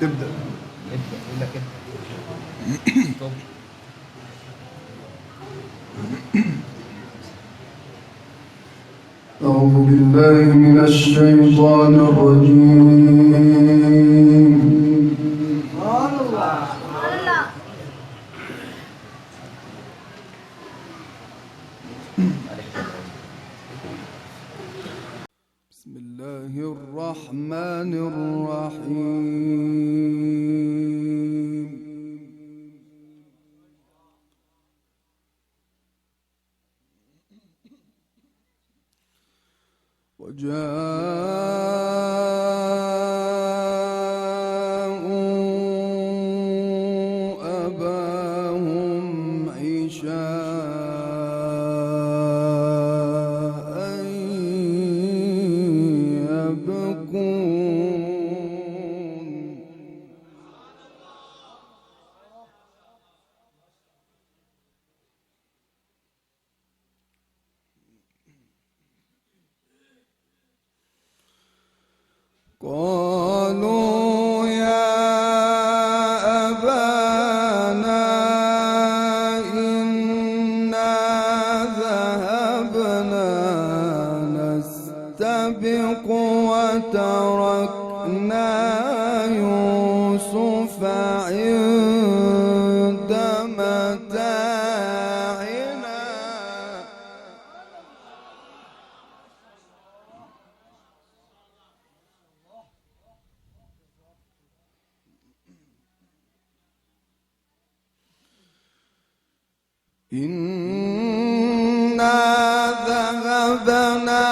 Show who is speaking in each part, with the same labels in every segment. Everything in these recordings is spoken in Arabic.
Speaker 1: ابدأ.
Speaker 2: يقول لك ابدأ. طب
Speaker 1: أعوذ بالله من الشيطان الرجيم. بسم الله الرحمن الرحيم. وجاءوا أباهم عشاء يبكون. قالوا يا أبانا إنا ذهبنا نستبق وتركنا يوسف عند متاعنا. إنا ذهبنا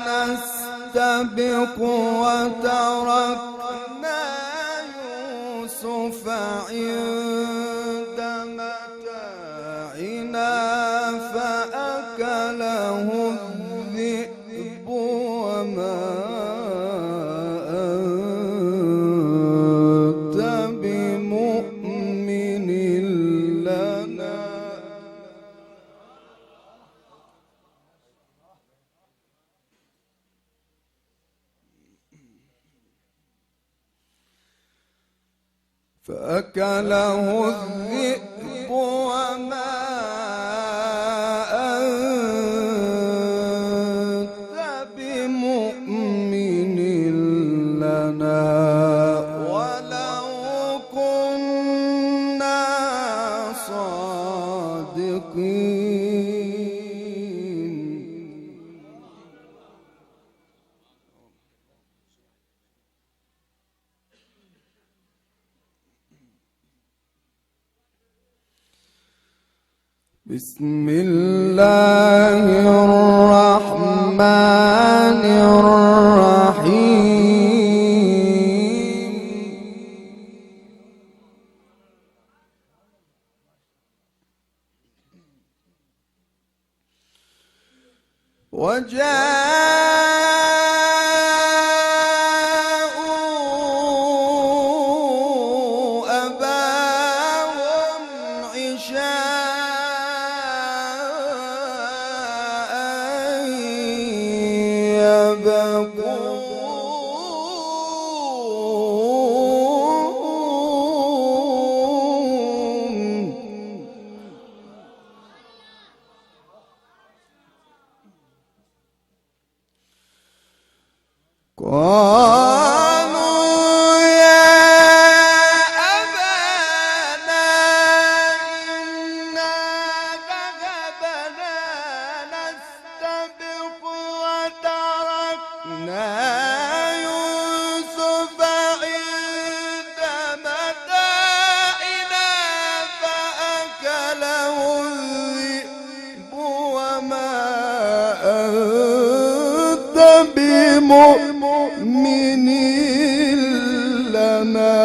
Speaker 1: نستبق وتركنا يوسف عند متاعنا فأكله الذئب وما أنت بمؤمن لنا. فأكله الذئب وما أنت بمؤمن لنا ولو كنا صادقين. بسم الله الرحمن الرحيم. وجاءوا أباهم عشاء يبكون. قالوا يا أبانا إنا ذهبنا نستبق وتركنا يوسف عند متاعنا فأكله الذئب وما أنت بمؤمن لنا.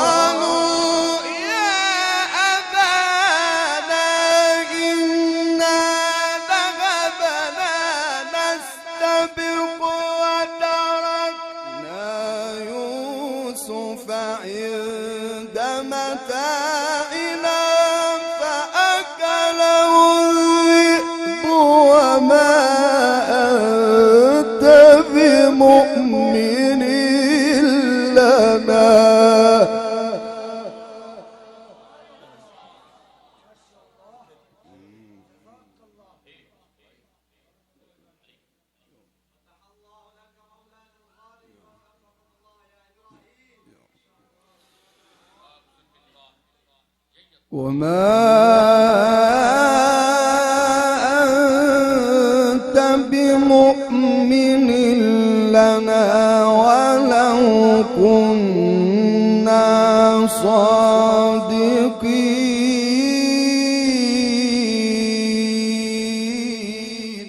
Speaker 1: قالوا يا أبانا إنا ذهبنا نستبق وتركنا وما أنت بمؤمن لنا ولو كنا صادقين.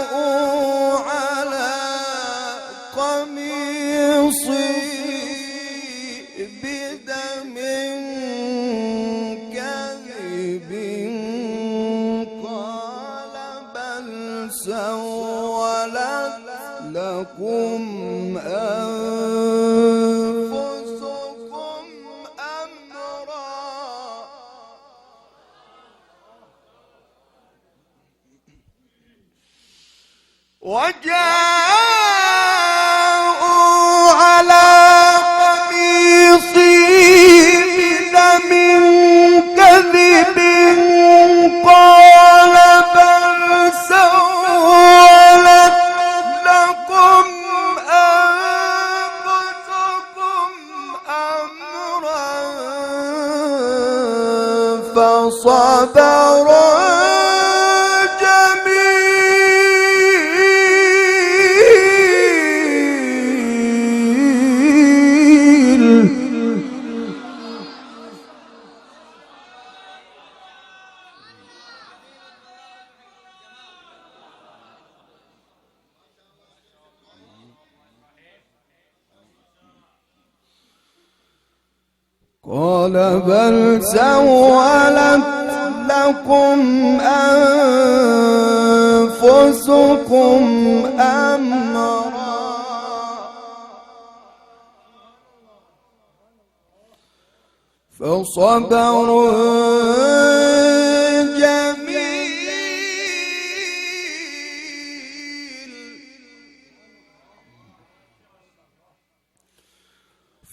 Speaker 1: وجاءوا على قميصي بدم كذب قال بل سولت لكم أنفسكم أمرا وجاءوا على قميصي بدم كذب قال بل سولت لكم أنفسكم أمرا فصبر قال بل سولت لكم أنفسكم أمرا فصبر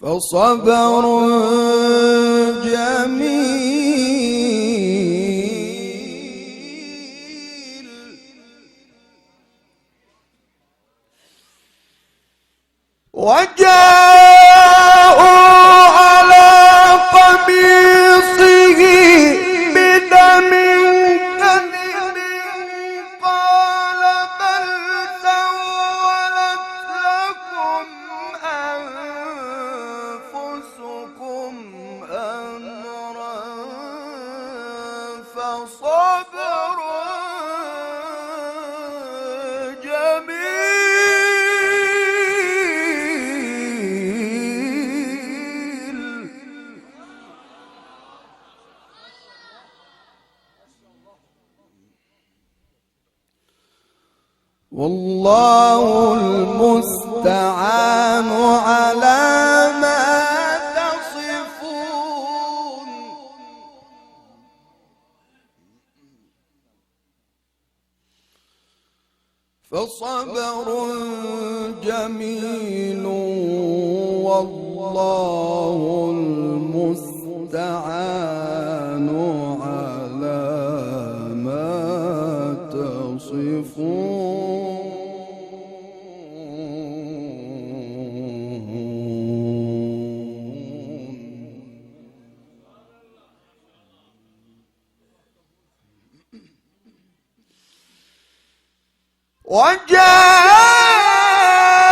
Speaker 1: فصبر جميل وجاءوا على قميصه بدم كذب قال بل سولت لكم أنفسكم أمرا فصبر جميل والله المستعان على ما تصفون فصبر جميل والله المستعان على ما تصفون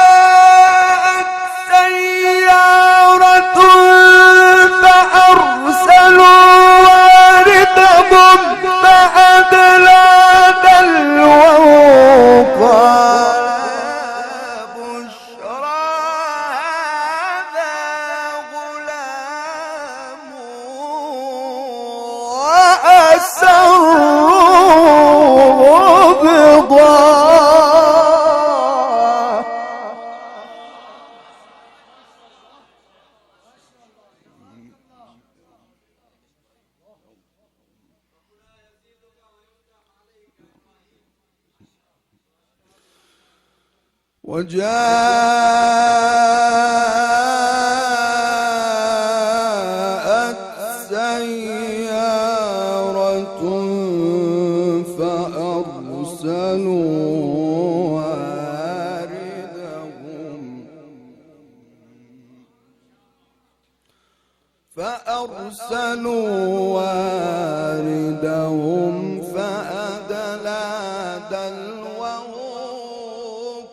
Speaker 1: وجاءت سيارة فأرسلوا واردهم فأدلى دلوه قال بشرى هذا غلام وأسروه بضاعة وجاءت سيارة فأرسلوا واردهم فأدلى دلوه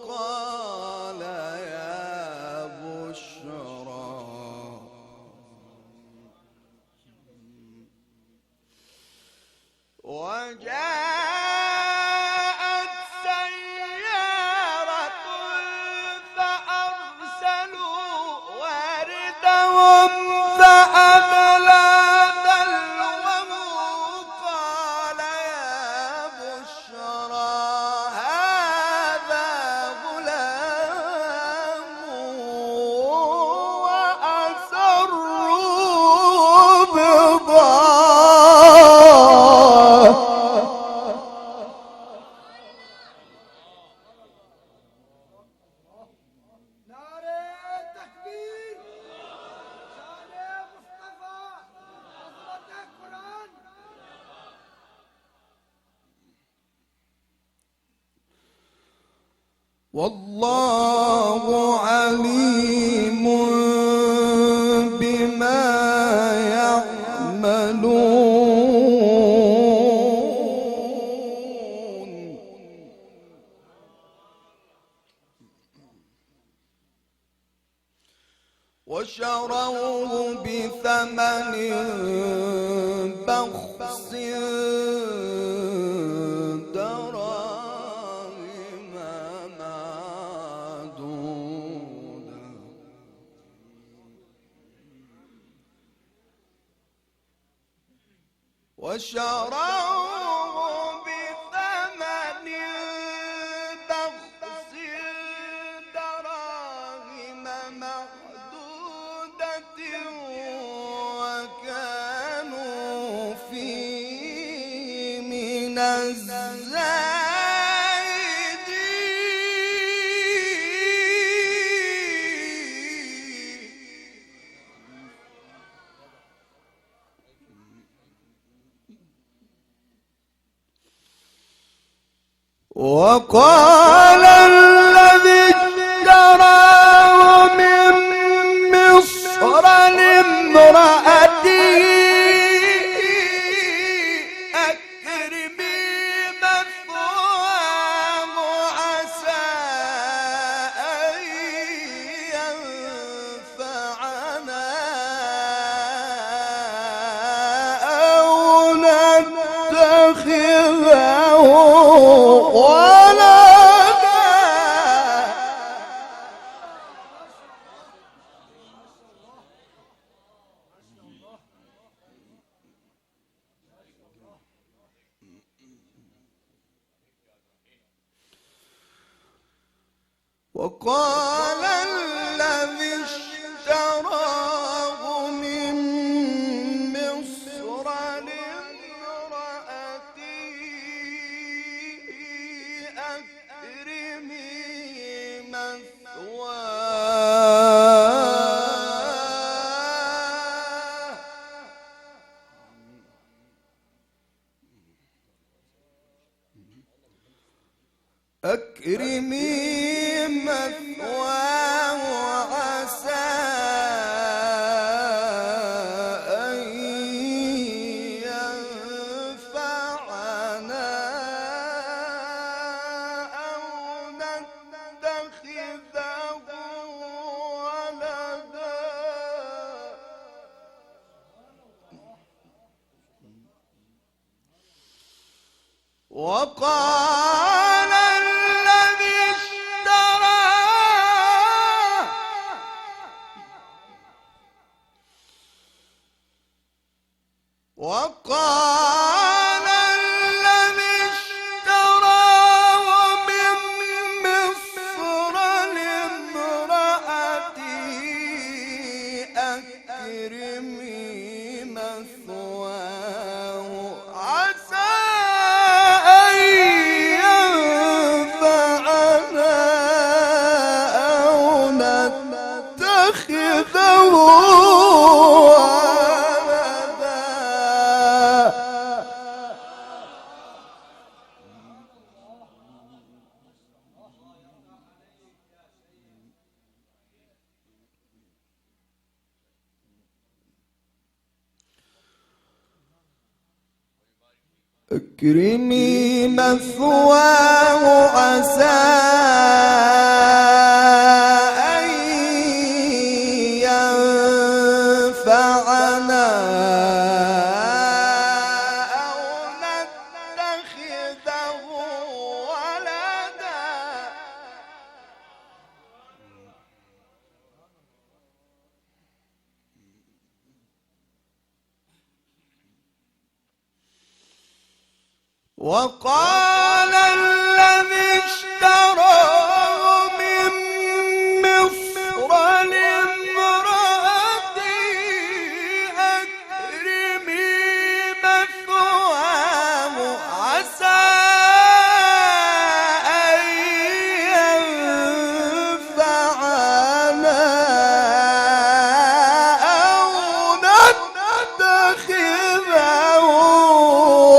Speaker 1: قال يا بشرى وجاءت سيارة فأرسلوا واردهم فأدلى دلوه قال يا بشرى هذا غلام وأسروا بضاعة والله عليم بما يعملون وشروه بثمن بخس دراهم معدودة وشروه بثمن بخس دراهم معدودة وكانوا فيه من وقال الذي اشتراه من مصر لامرأته أكرمي مثواه عسى أن ينفعنا أو نتخذه ولدا وقال الذي اشتراه من مصر لامرأته أكرمي مثواه أكرمي مثواه أكرمي مثواه عسى أن ينفعنا أو نتخذه ولدا. وقال الذي اشتراه من مصر لامرأته أكرمي مثواه عسى أن ينفعنا أو نتخذه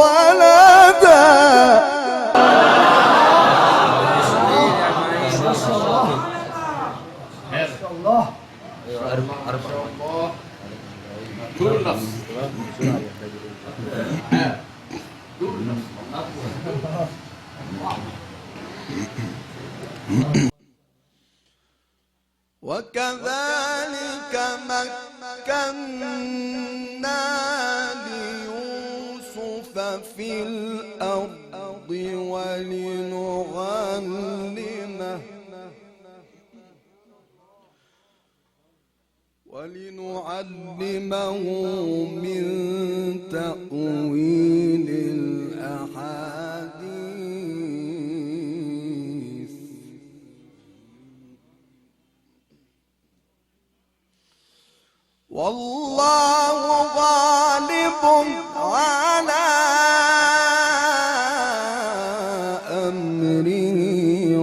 Speaker 1: ولدا. وكذلك مكنا ليوسف في الأرض ولنعلمه من تأويل الأحاديث. والله غالب على أمره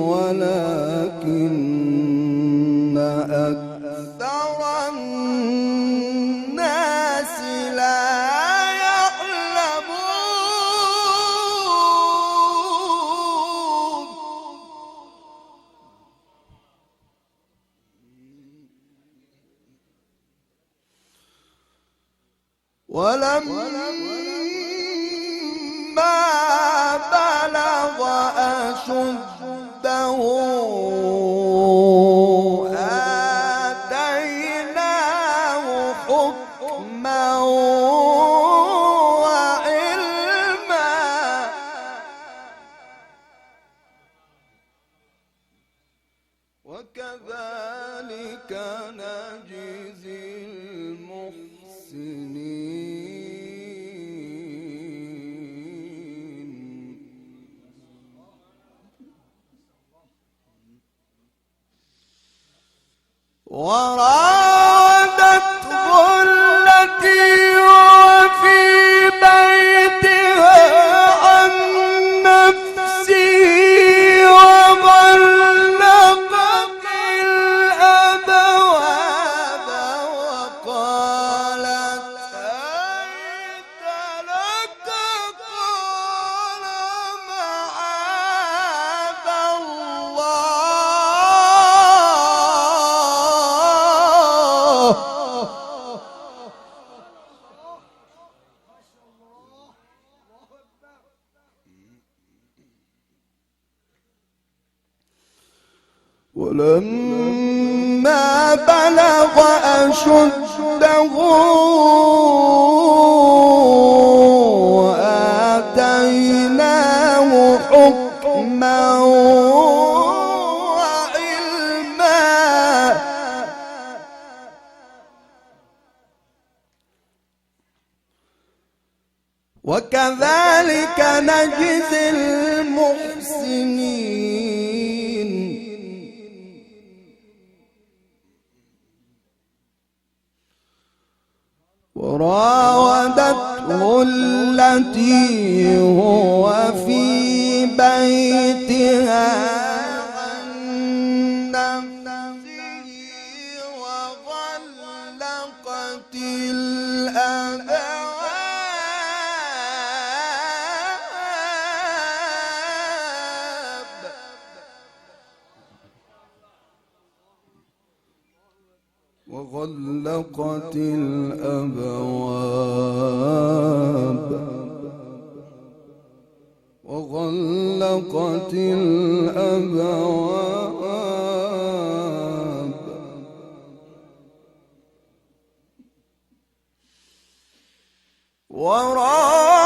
Speaker 1: ولكن أكثر الناس لا يعلمون. ولما بلغ أشده آتيناه حكما وعلما. وكذلك نجزي المحسنين. وراودته التي هو في بيتها عن نفسه وغلقت الأبواب وقالت هيت لك قال معاذ الله. ولما بلغ أشده آتيناه حكما وعلما. وكذلك نجزي المحسنين. وراودته التي هو في بيتها عن نفسه وغلقت الأبواب وغلقت الأبواب وانشقت الأبواب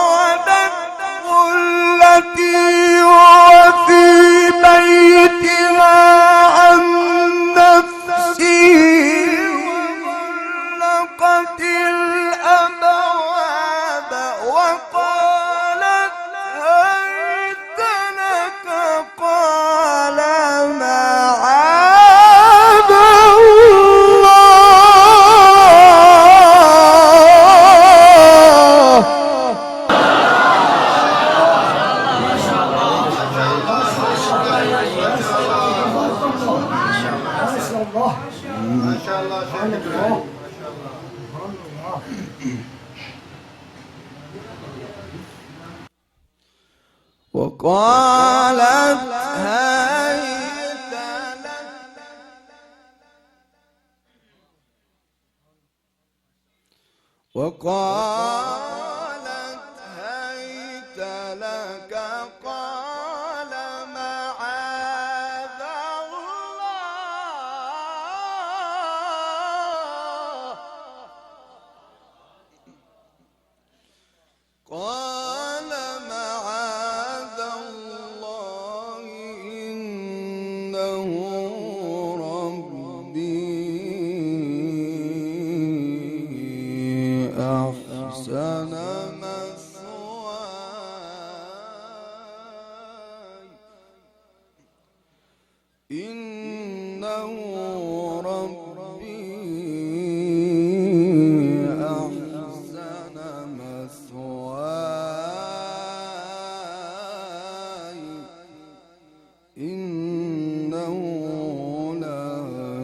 Speaker 1: وراودته التي هو في بيتها عن نفسه وغلقت الأبواب وقالت هيت لك قال معاذ وقالت هيت لك وقالت هيت لك قال معاذ الله قال معاذ الله إنه ربي أحسن مثواي إنه ربي أحسن مثواي إنه لا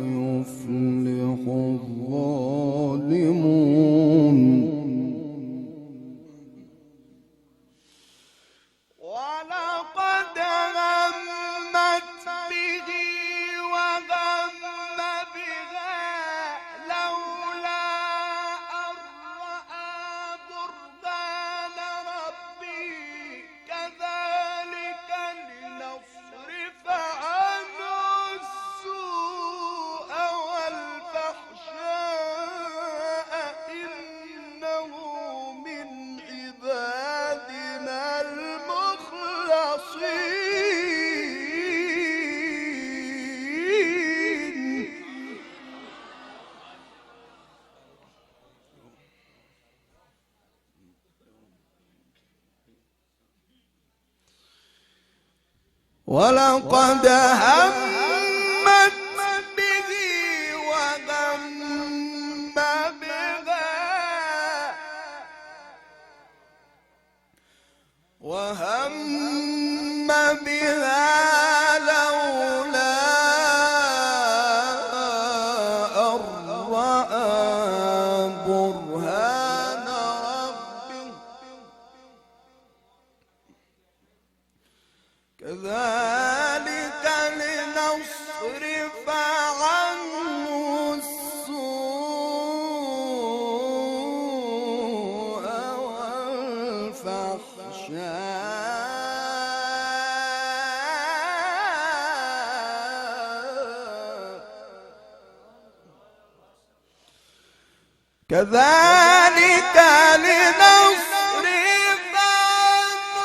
Speaker 1: يفلح الظالمون ولقد همت به وغم بها لولا أن رأى برهان ربه كذلك لنصرف عنه السوء والفحشاء إنه من عبادنا المخلصين ولقد همت به وغم بها وهم بها لولا أن رأى برهان ربه كذلك لنصرف عنه السوء والفحشاء كذلك لنصرف عنه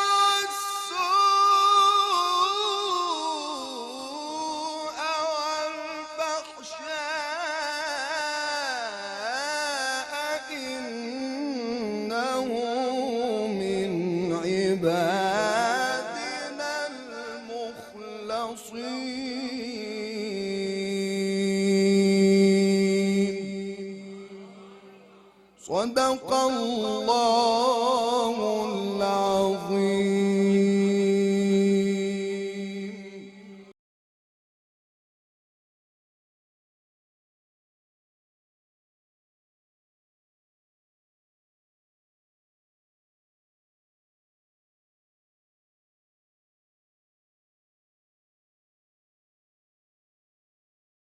Speaker 1: السوء والفحشاء إنه من عبادنا المخلصين صدق الله